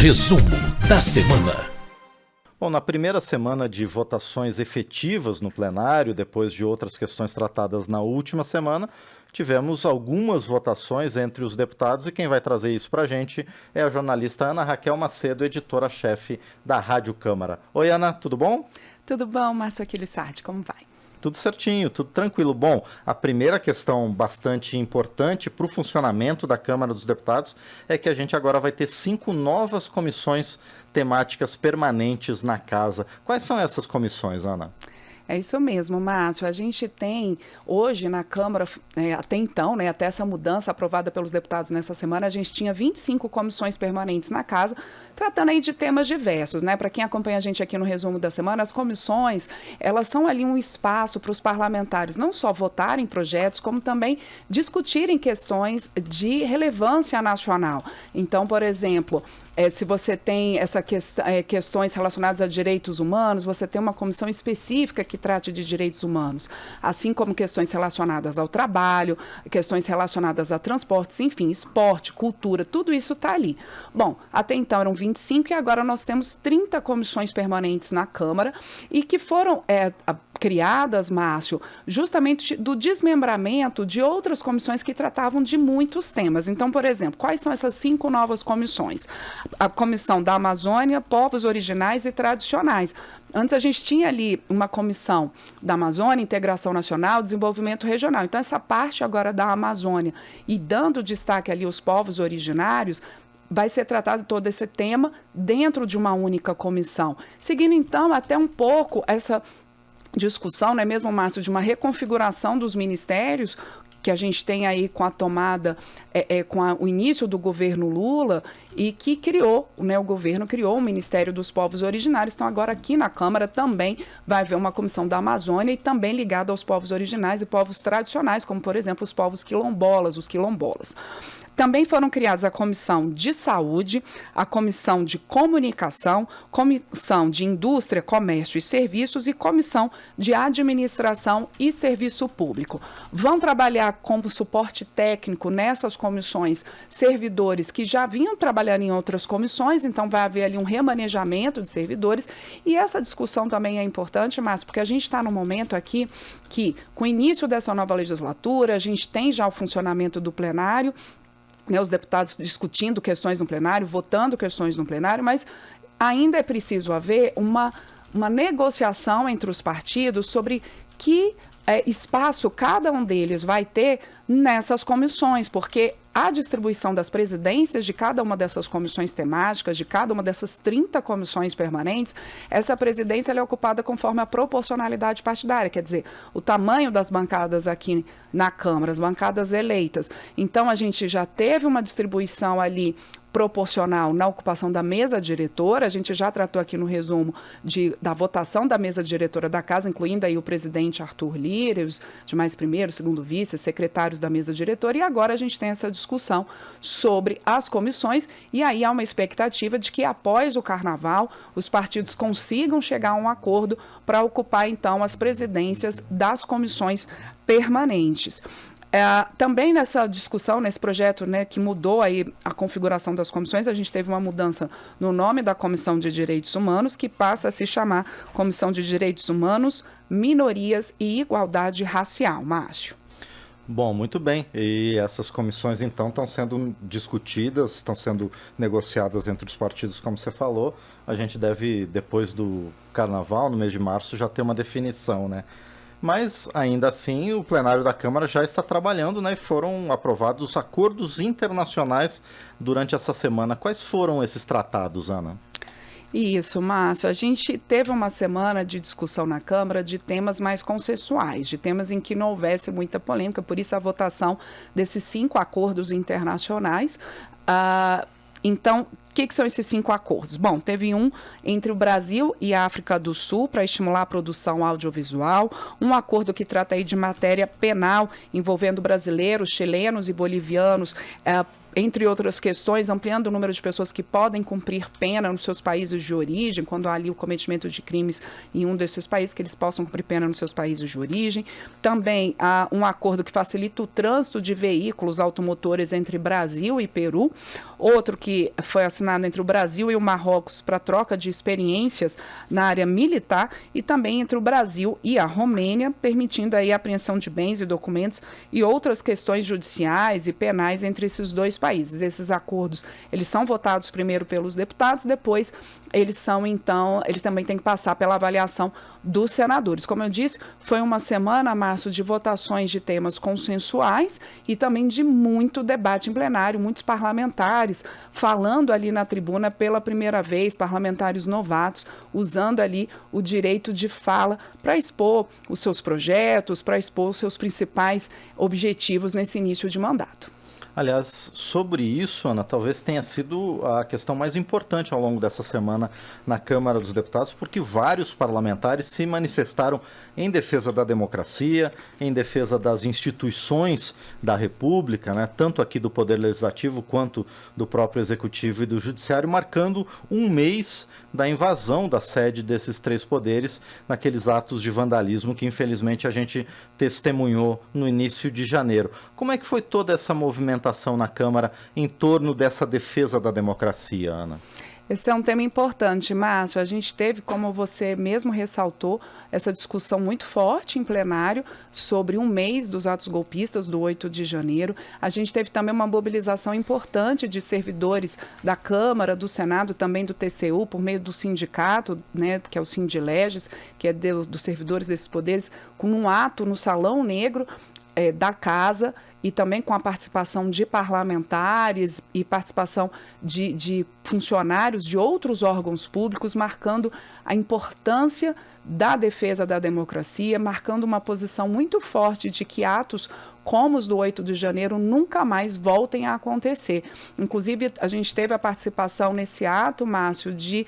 Resumo da semana. Bom, na primeira semana de votações efetivas no plenário, depois de outras questões tratadas na última semana, tivemos algumas votações entre os deputados e quem vai trazer isso para a gente é a jornalista Ana Raquel Macedo, editora-chefe da Rádio Câmara. Oi, Ana, tudo bom? Tudo bom, Márcio Aquilissardi, como vai? Tudo certinho, tudo tranquilo. Bom, a primeira questão bastante importante para o funcionamento da Câmara dos Deputados é que a gente agora vai ter 5 novas comissões temáticas permanentes na casa. Quais são essas comissões, Ana? É isso mesmo, Márcio. A gente tem hoje na Câmara, até então, até essa mudança aprovada pelos deputados nessa semana, a gente tinha 25 comissões permanentes na casa, tratando aí de temas diversos, Para quem acompanha a gente aqui no resumo da semana, as comissões, elas são ali um espaço para os parlamentares não só votarem projetos, como também discutirem questões de relevância nacional. Então, por exemplo, se você tem questões relacionadas a direitos humanos, você tem uma comissão específica que trate de direitos humanos, assim como questões relacionadas ao trabalho, questões relacionadas a transportes, enfim, esporte, cultura, tudo isso está ali. Bom, até então eram 25 e agora nós temos 30 comissões permanentes na Câmara e que foram criadas, Márcio, justamente do desmembramento de outras comissões que tratavam de muitos temas. Então, por exemplo, quais são essas 5 novas comissões? A Comissão da Amazônia, Povos Originais e Tradicionais. Antes a gente tinha ali uma comissão da Amazônia, Integração Nacional, Desenvolvimento Regional. Então, essa parte agora da Amazônia e dando destaque ali aos povos originários, vai ser tratado todo esse tema dentro de uma única comissão. Seguindo, então, até um pouco essa discussão, não é mesmo, Márcio, de uma reconfiguração dos ministérios que a gente tem aí com a tomada, o início do governo Lula e que criou, o governo criou o Ministério dos Povos Originários. Então, agora aqui na Câmara também vai haver uma comissão da Amazônia e também ligada aos povos originais e povos tradicionais, como, por exemplo, os povos quilombolas, os quilombolas. Também foram criadas a Comissão de Saúde, a Comissão de Comunicação, Comissão de Indústria, Comércio e Serviços e Comissão de Administração e Serviço Público. Vão trabalhar como suporte técnico nessas comissões servidores que já vinham trabalhando em outras comissões, então vai haver ali um remanejamento de servidores. E essa discussão também é importante, Márcio, porque a gente está num momento aqui que, com o início dessa nova legislatura, a gente tem já o funcionamento do plenário, os deputados discutindo questões no plenário, votando questões no plenário, mas ainda é preciso haver uma negociação entre os partidos sobre que espaço cada um deles vai ter nessas comissões, porque a distribuição das presidências de cada uma dessas comissões temáticas, de cada uma dessas 30 comissões permanentes, essa presidência ela é ocupada conforme a proporcionalidade partidária, quer dizer, o tamanho das bancadas aqui na Câmara, as bancadas eleitas. Então, a gente já teve uma distribuição ali proporcional na ocupação da mesa diretora. A gente já tratou aqui no resumo da votação da mesa diretora da casa, incluindo aí o presidente Arthur Lira, os demais primeiro, segundo vice, secretários da mesa diretora, e agora a gente tem essa discussão sobre as comissões, e aí há uma expectativa de que após o Carnaval os partidos consigam chegar a um acordo para ocupar então as presidências das comissões permanentes. Também nessa discussão, nesse projeto que mudou aí a configuração das comissões, a gente teve uma mudança no nome da Comissão de Direitos Humanos, que passa a se chamar Comissão de Direitos Humanos, Minorias e Igualdade Racial. Márcio. Bom, muito bem. E essas comissões, então, estão sendo discutidas, estão sendo negociadas entre os partidos, como você falou. A gente deve, depois do Carnaval, no mês de março, já ter uma definição, Mas, ainda assim, o plenário da Câmara já está trabalhando, e foram aprovados os acordos internacionais durante essa semana. Quais foram esses tratados, Ana? Isso, Márcio. A gente teve uma semana de discussão na Câmara de temas mais consensuais, de temas em que não houvesse muita polêmica, por isso a votação desses 5 acordos internacionais. Então, o que são esses 5 acordos? Bom, teve um entre o Brasil e a África do Sul para estimular a produção audiovisual, um acordo que trata aí de matéria penal envolvendo brasileiros, chilenos e bolivianos, entre outras questões, ampliando o número de pessoas que podem cumprir pena nos seus países de origem, quando há ali o cometimento de crimes em um desses países, que eles possam cumprir pena nos seus países de origem. Também há um acordo que facilita o trânsito de veículos automotores entre Brasil e Peru, outro que foi assinado entre o Brasil e o Marrocos para troca de experiências na área militar, e também entre o Brasil e a Romênia, permitindo aí a apreensão de bens e documentos e outras questões judiciais e penais entre esses dois países. Esses acordos, eles são votados primeiro pelos deputados, depois eles também têm que passar pela avaliação dos senadores. Como eu disse, foi uma semana, Márcio, de votações de temas consensuais e também de muito debate em plenário, muitos parlamentares falando ali na tribuna pela primeira vez, parlamentares novatos, usando ali o direito de fala para expor os seus projetos, para expor os seus principais objetivos nesse início de mandato. Aliás, sobre isso, Ana, talvez tenha sido a questão mais importante ao longo dessa semana na Câmara dos Deputados, porque vários parlamentares se manifestaram em defesa da democracia, em defesa das instituições da República, né, tanto aqui do Poder Legislativo quanto do próprio Executivo e do Judiciário, marcando um mês da invasão da sede desses três poderes naqueles atos de vandalismo que infelizmente a gente testemunhou no início de janeiro. Como é que foi toda essa movimentação na Câmara em torno dessa defesa da democracia, Ana? Esse é um tema importante, Márcio. A gente teve, como você mesmo ressaltou, essa discussão muito forte em plenário sobre um mês dos atos golpistas do 8 de janeiro. A gente teve também uma mobilização importante de servidores da Câmara, do Senado, também do TCU, por meio do sindicato, né, que é o Sindileges, que é dos servidores desses poderes, com um ato no Salão Negro da Casa, e também com a participação de parlamentares e participação de funcionários de outros órgãos públicos, marcando a importância da defesa da democracia, marcando uma posição muito forte de que atos como os do 8 de janeiro nunca mais voltem a acontecer. Inclusive, a gente teve a participação nesse ato, Márcio, de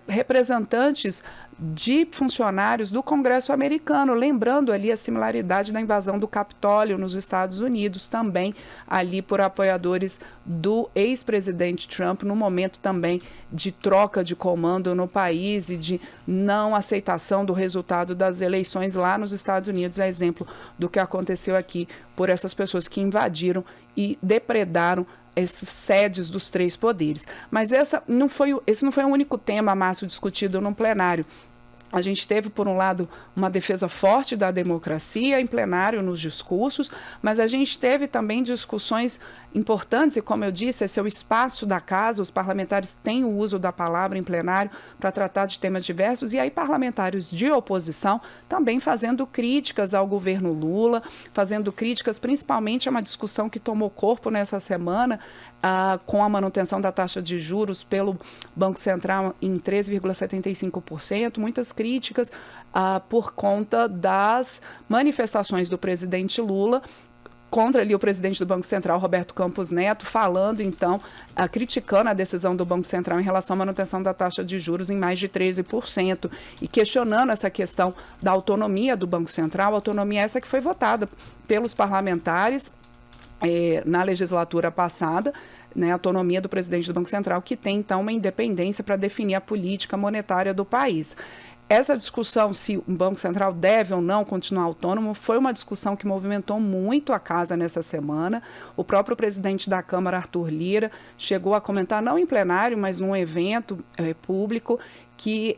representantes de funcionários do Congresso americano, lembrando ali a similaridade da invasão do Capitólio nos Estados Unidos, também ali por apoiadores do ex-presidente Trump, no momento também de troca de comando no país e de não aceitação do resultado das eleições lá nos Estados Unidos, a exemplo do que aconteceu aqui por essas pessoas que invadiram e depredaram esses sedes dos três poderes. Mas esse não foi o único tema, Márcio, discutido no plenário. A gente teve, por um lado, uma defesa forte da democracia em plenário nos discursos, mas a gente teve também discussões importantes, e como eu disse, esse é o espaço da casa, os parlamentares têm o uso da palavra em plenário para tratar de temas diversos, e aí parlamentares de oposição também fazendo críticas ao governo Lula, fazendo críticas principalmente a uma discussão que tomou corpo nessa semana, com a manutenção da taxa de juros pelo Banco Central em 13,75%, muitas críticas por conta das manifestações do presidente Lula contra ali o presidente do Banco Central, Roberto Campos Neto, falando então, criticando a decisão do Banco Central em relação à manutenção da taxa de juros em mais de 13% e questionando essa questão da autonomia do Banco Central, autonomia essa que foi votada pelos parlamentares na legislatura passada, né, a autonomia do presidente do Banco Central, que tem então uma independência para definir a política monetária do país. Essa discussão se o Banco Central deve ou não continuar autônomo foi uma discussão que movimentou muito a casa nessa semana. O próprio presidente da Câmara, Arthur Lira, chegou a comentar, não em plenário, mas num evento público, que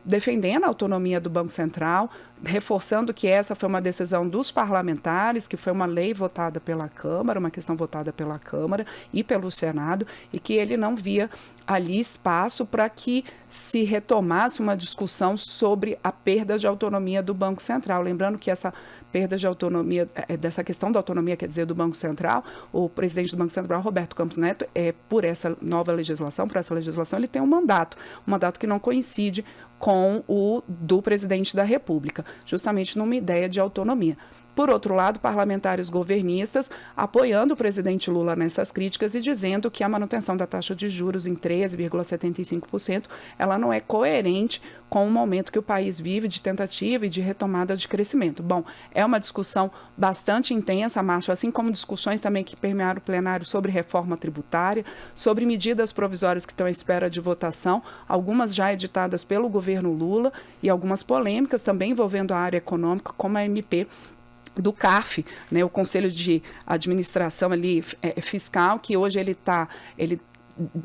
defendendo a autonomia do Banco Central, reforçando que essa foi uma decisão dos parlamentares, que foi uma lei votada pela Câmara, uma questão votada pela Câmara e pelo Senado, e que ele não via ali espaço para que se retomasse uma discussão sobre a perda de autonomia do Banco Central. Lembrando que essa perda de autonomia, dessa questão da autonomia, quer dizer, do Banco Central, o presidente do Banco Central, Roberto Campos Neto, por essa nova legislação, por essa legislação, ele tem um mandato que não coincide com o do presidente da República, justamente numa ideia de autonomia. Por outro lado, parlamentares governistas apoiando o presidente Lula nessas críticas e dizendo que a manutenção da taxa de juros em 13,75% ela não é coerente com o momento que o país vive de tentativa e de retomada de crescimento. Bom, é uma discussão bastante intensa, Márcio, assim como discussões também que permearam o plenário sobre reforma tributária, sobre medidas provisórias que estão à espera de votação, algumas já editadas pelo governo Lula e algumas polêmicas também envolvendo a área econômica, como a MP do CARF, né, o Conselho de Administração ali, Fiscal, que hoje ele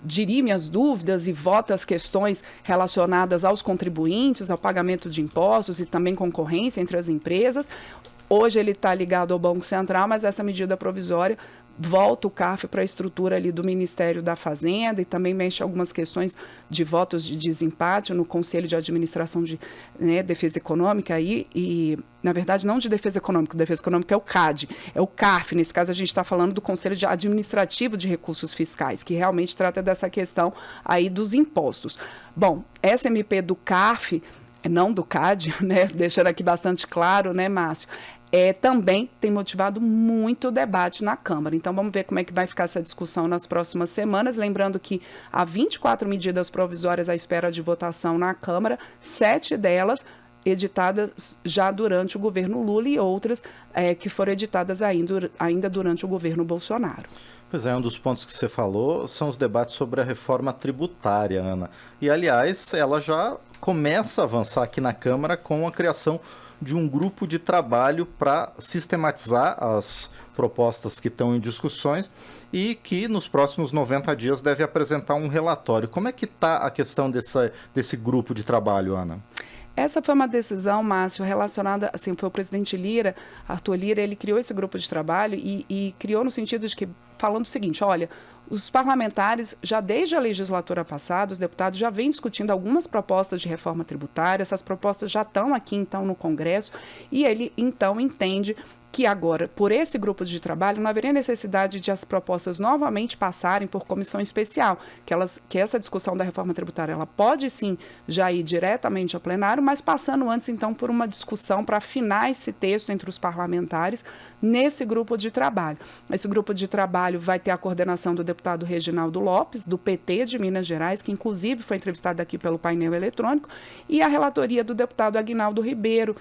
dirime as dúvidas e vota as questões relacionadas aos contribuintes, ao pagamento de impostos e também concorrência entre as empresas. Hoje ele está ligado ao Banco Central, mas essa medida provisória volta o CARF para a estrutura ali do Ministério da Fazenda e também mexe algumas questões de votos de desempate no Conselho de Administração de Defesa Econômica e, na verdade, não de Defesa Econômica é o CAD, é o CARF, nesse caso a gente está falando do Conselho Administrativo de Recursos Fiscais, que realmente trata dessa questão aí dos impostos. Bom, essa MP do CARF, não do CAD, né, deixando aqui bastante claro, né, Márcio, também tem motivado muito debate na Câmara. Então, vamos ver como é que vai ficar essa discussão nas próximas semanas. Lembrando que há 24 medidas provisórias à espera de votação na Câmara, 7 delas editadas já durante o governo Lula e outras que foram editadas ainda durante o governo Bolsonaro. Pois é, um dos pontos que você falou são os debates sobre a reforma tributária, Ana. E, aliás, ela já começa a avançar aqui na Câmara com a criação de um grupo de trabalho para sistematizar as propostas que estão em discussões e que nos próximos 90 dias deve apresentar um relatório. Como é que está a questão desse grupo de trabalho, Ana? Essa foi uma decisão, Márcio, relacionada, assim, foi o presidente Lira, Arthur Lira, ele criou esse grupo de trabalho e criou no sentido de que, falando o seguinte, olha, os parlamentares, já desde a legislatura passada, os deputados já vêm discutindo algumas propostas de reforma tributária, essas propostas já estão aqui, então, no Congresso, e ele, então, entende que agora, por esse grupo de trabalho, não haveria necessidade de as propostas novamente passarem por comissão especial, que essa discussão da reforma tributária ela pode sim já ir diretamente ao plenário, mas passando antes então por uma discussão para afinar esse texto entre os parlamentares nesse grupo de trabalho. Esse grupo de trabalho vai ter a coordenação do deputado Reginaldo Lopes, do PT de Minas Gerais, que inclusive foi entrevistado aqui pelo painel eletrônico, e a relatoria do deputado Aguinaldo Ribeiro,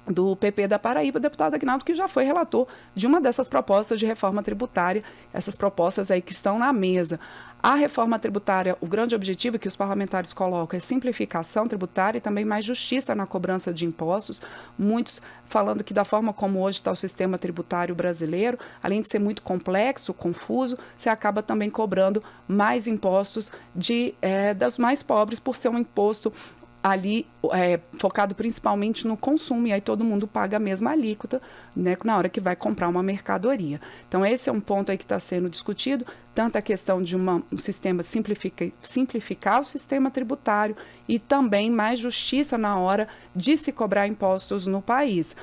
do PP da Paraíba, o deputado Aguinaldo, que já foi relator de uma dessas propostas de reforma tributária, essas propostas aí que estão na mesa. A reforma tributária, o grande objetivo que os parlamentares colocam é simplificação tributária e também mais justiça na cobrança de impostos. Muitos falando que da forma como hoje está o sistema tributário brasileiro, além de ser muito complexo, confuso, você acaba também cobrando mais impostos das mais pobres por ser um imposto ali focado principalmente no consumo, e aí todo mundo paga a mesma alíquota, né, na hora que vai comprar uma mercadoria. Então esse é um ponto aí que está sendo discutido, tanto a questão de um sistema simplificar o sistema tributário e também mais justiça na hora de se cobrar impostos no país.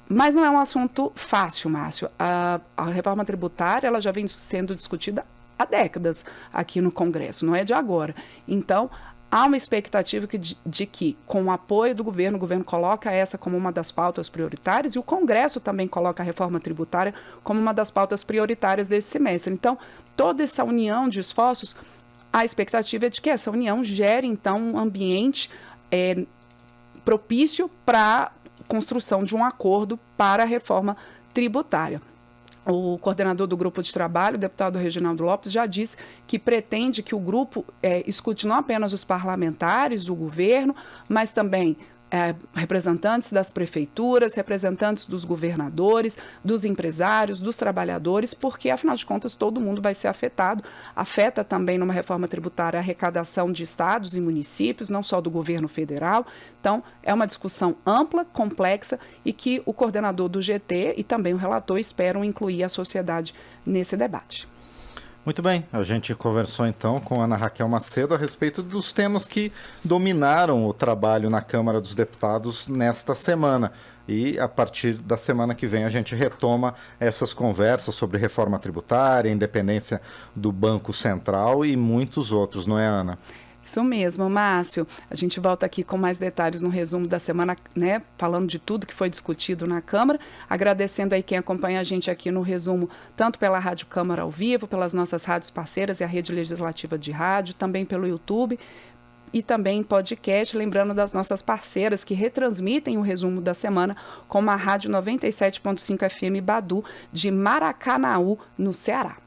Mas não é um assunto fácil, Márcio. A reforma tributária ela já vem sendo discutida há décadas aqui no Congresso, não é de agora. Então, há uma expectativa de que, com o apoio do governo, o governo coloca essa como uma das pautas prioritárias e o Congresso também coloca a reforma tributária como uma das pautas prioritárias desse semestre. Então, toda essa união de esforços, a expectativa é de que essa união gere, então, um ambiente propício para a construção de um acordo para a reforma tributária. O coordenador do grupo de trabalho, o deputado Reginaldo Lopes, já disse que pretende que o grupo escute não apenas os parlamentares, o governo, mas também representantes das prefeituras, representantes dos governadores, dos empresários, dos trabalhadores, porque, afinal de contas, todo mundo vai ser afetado. Afeta também, numa reforma tributária, a arrecadação de estados e municípios, não só do governo federal. Então, é uma discussão ampla, complexa, e que o coordenador do GT e também o relator esperam incluir a sociedade nesse debate. Muito bem, a gente conversou então com Ana Raquel Macedo a respeito dos temas que dominaram o trabalho na Câmara dos Deputados nesta semana. E a partir da semana que vem a gente retoma essas conversas sobre reforma tributária, independência do Banco Central e muitos outros, não é, Ana? Isso mesmo, Márcio. A gente volta aqui com mais detalhes no resumo da semana, né? Falando de tudo que foi discutido na Câmara. Agradecendo aí quem acompanha a gente aqui no resumo, tanto pela Rádio Câmara ao vivo, pelas nossas rádios parceiras e a Rede Legislativa de Rádio, também pelo YouTube e também podcast. Lembrando das nossas parceiras que retransmitem o resumo da semana, como a Rádio 97.5 FM Badu, de Maracanaú, no Ceará.